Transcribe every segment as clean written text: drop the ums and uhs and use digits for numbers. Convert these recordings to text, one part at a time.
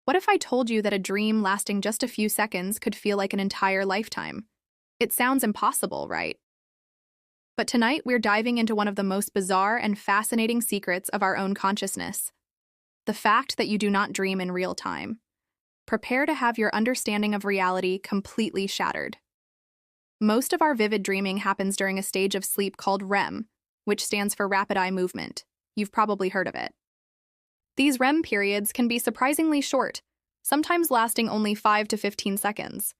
What if I told you that a dream lasting just a few seconds could feel like an entire lifetime? It sounds impossible, right? But tonight we're diving into one of the most bizarre and fascinating secrets of our own consciousness: the fact that you do not dream in real time. Prepare to have your understanding of reality completely shattered. Most of our vivid dreaming happens during a stage of sleep called REM, which stands for rapid eye movement. You've probably heard of it. These REM periods can be surprisingly short, sometimes lasting only 5 to 15 seconds.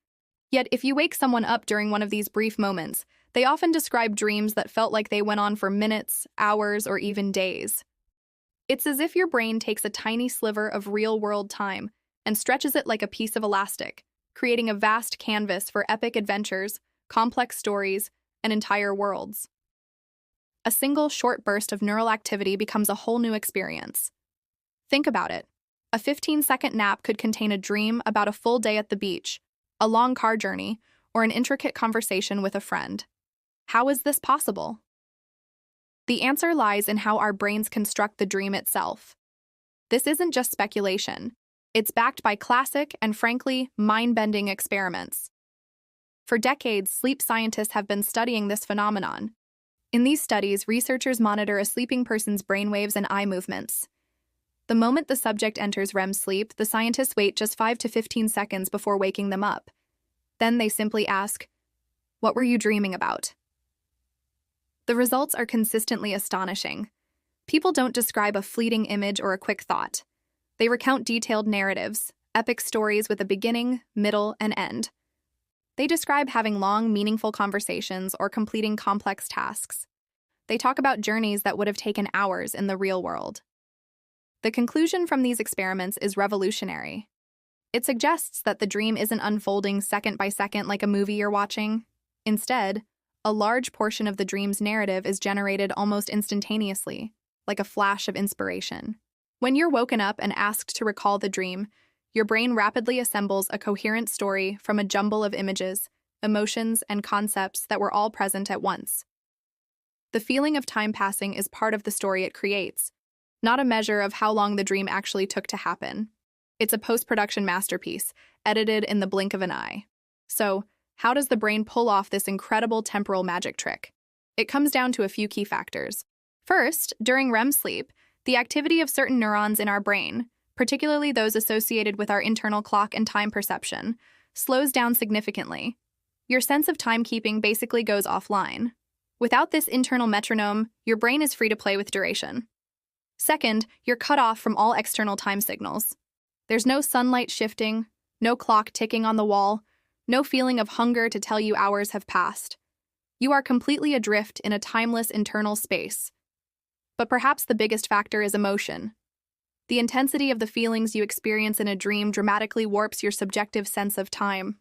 Yet if you wake someone up during one of these brief moments, they often describe dreams that felt like they went on for minutes, hours, or even days. It's as if your brain takes a tiny sliver of real-world time and stretches it like a piece of elastic, creating a vast canvas for epic adventures, complex stories, and entire worlds. A single short burst of neural activity becomes a whole new experience. Think about it. A 15-second nap could contain a dream about a full day at the beach, a long car journey, or an intricate conversation with a friend. How is this possible? The answer lies in how our brains construct the dream itself. This isn't just speculation. It's backed by classic and, frankly, mind-bending experiments. For decades, sleep scientists have been studying this phenomenon. In these studies, researchers monitor a sleeping person's brainwaves and eye movements. The moment the subject enters REM sleep, the scientists wait just 5 to 15 seconds before waking them up. Then they simply ask, "What were you dreaming about?" The results are consistently astonishing. People don't describe a fleeting image or a quick thought. They recount detailed narratives, epic stories with a beginning, middle, and end. They describe having long, meaningful conversations or completing complex tasks. They talk about journeys that would have taken hours in the real world. The conclusion from these experiments is revolutionary. It suggests that the dream isn't unfolding second by second like a movie you're watching. Instead, a large portion of the dream's narrative is generated almost instantaneously, like a flash of inspiration. When you're woken up and asked to recall the dream, your brain rapidly assembles a coherent story from a jumble of images, emotions, and concepts that were all present at once. The feeling of time passing is part of the story it creates, not a measure of how long the dream actually took to happen. It's a post-production masterpiece, edited in the blink of an eye. So, how does the brain pull off this incredible temporal magic trick? It comes down to a few key factors. First, during REM sleep, the activity of certain neurons in our brain, particularly those associated with our internal clock and time perception, slows down significantly. Your sense of timekeeping basically goes offline. Without this internal metronome, your brain is free to play with duration. Second, you're cut off from all external time signals. There's no sunlight shifting, no clock ticking on the wall, no feeling of hunger to tell you hours have passed. You are completely adrift in a timeless internal space. But perhaps the biggest factor is emotion. The intensity of the feelings you experience in a dream dramatically warps your subjective sense of time.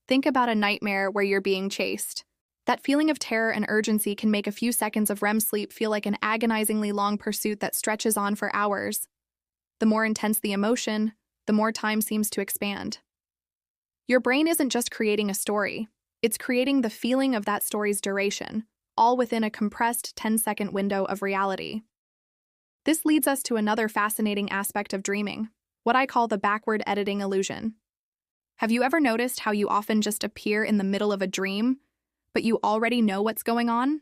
Think about a nightmare where you're being chased. That feeling of terror and urgency can make a few seconds of REM sleep feel like an agonizingly long pursuit that stretches on for hours. The more intense the emotion, the more time seems to expand. Your brain isn't just creating a story, it's creating the feeling of that story's duration, all within a compressed 10-second window of reality. This leads us to another fascinating aspect of dreaming, what I call the backward editing illusion. Have you ever noticed how you often just appear in the middle of a dream, but you already know what's going on?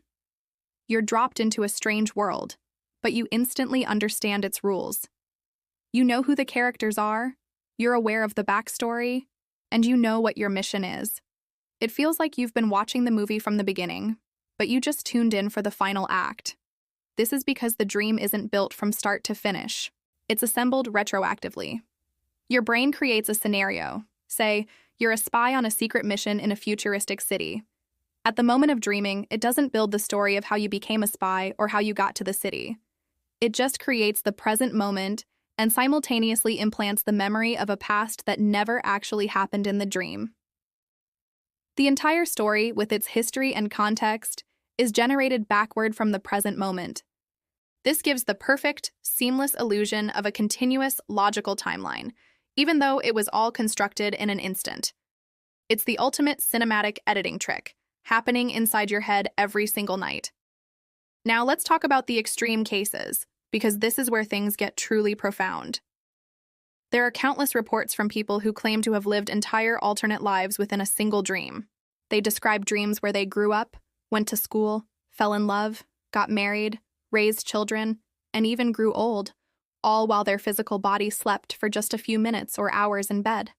You're dropped into a strange world, but you instantly understand its rules. You know who the characters are, you're aware of the backstory, and you know what your mission is. It feels like you've been watching the movie from the beginning, but you just tuned in for the final act. This is because the dream isn't built from start to finish. It's assembled retroactively. Your brain creates a scenario. Say, you're a spy on a secret mission in a futuristic city. At the moment of dreaming, it doesn't build the story of how you became a spy or how you got to the city. It just creates the present moment and simultaneously implants the memory of a past that never actually happened in the dream. The entire story, with its history and context, is generated backward from the present moment. This gives the perfect, seamless illusion of a continuous, logical timeline, even though it was all constructed in an instant. It's the ultimate cinematic editing trick, happening inside your head every single night. Now let's talk about the extreme cases, because this is where things get truly profound. There are countless reports from people who claim to have lived entire alternate lives within a single dream. They describe dreams where they grew up, went to school, fell in love, got married, raised children, and even grew old, all while their physical body slept for just a few minutes or hours in bed.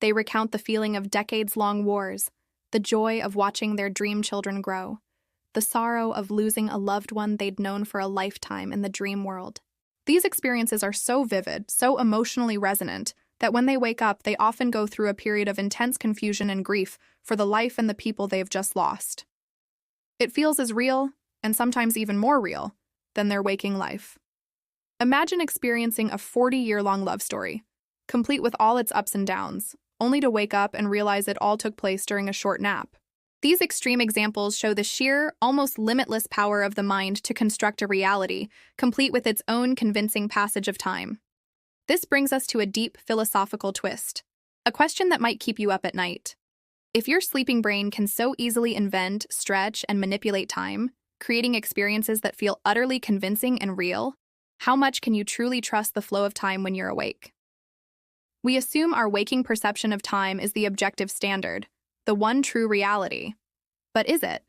They recount the feeling of decades-long wars, the joy of watching their dream children grow, the sorrow of losing a loved one they'd known for a lifetime in the dream world. These experiences are so vivid, so emotionally resonant, that when they wake up, they often go through a period of intense confusion and grief for the life and the people they've just lost. It feels as real, and sometimes even more real, than their waking life. Imagine experiencing a 40-year-long love story, complete with all its ups and downs, only to wake up and realize it all took place during a short nap. These extreme examples show the sheer, almost limitless power of the mind to construct a reality, complete with its own convincing passage of time. This brings us to a deep philosophical twist, a question that might keep you up at night. If your sleeping brain can so easily invent, stretch, and manipulate time, creating experiences that feel utterly convincing and real, how much can you truly trust the flow of time when you're awake? We assume our waking perception of time is the objective standard, the one true reality. But is it?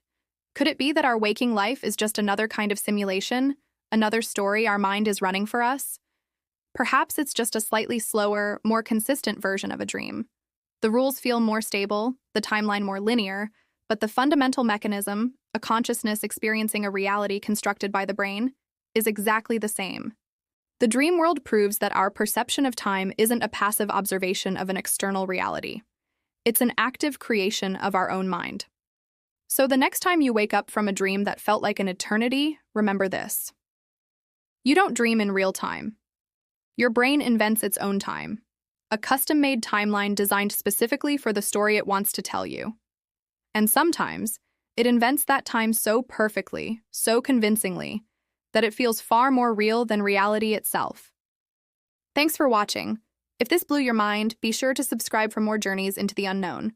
Could it be that our waking life is just another kind of simulation, another story our mind is running for us? Perhaps it's just a slightly slower, more consistent version of a dream. The rules feel more stable, the timeline more linear, but the fundamental mechanism, a consciousness experiencing a reality constructed by the brain, is exactly the same. The dream world proves that our perception of time isn't a passive observation of an external reality. It's an active creation of our own mind. So the next time you wake up from a dream that felt like an eternity, remember this. You don't dream in real time. Your brain invents its own time, a custom-made timeline designed specifically for the story it wants to tell you. And sometimes, it invents that time so perfectly, so convincingly, that it feels far more real than reality itself. Thanks for watching. If this blew your mind, be sure to subscribe for more journeys into the unknown.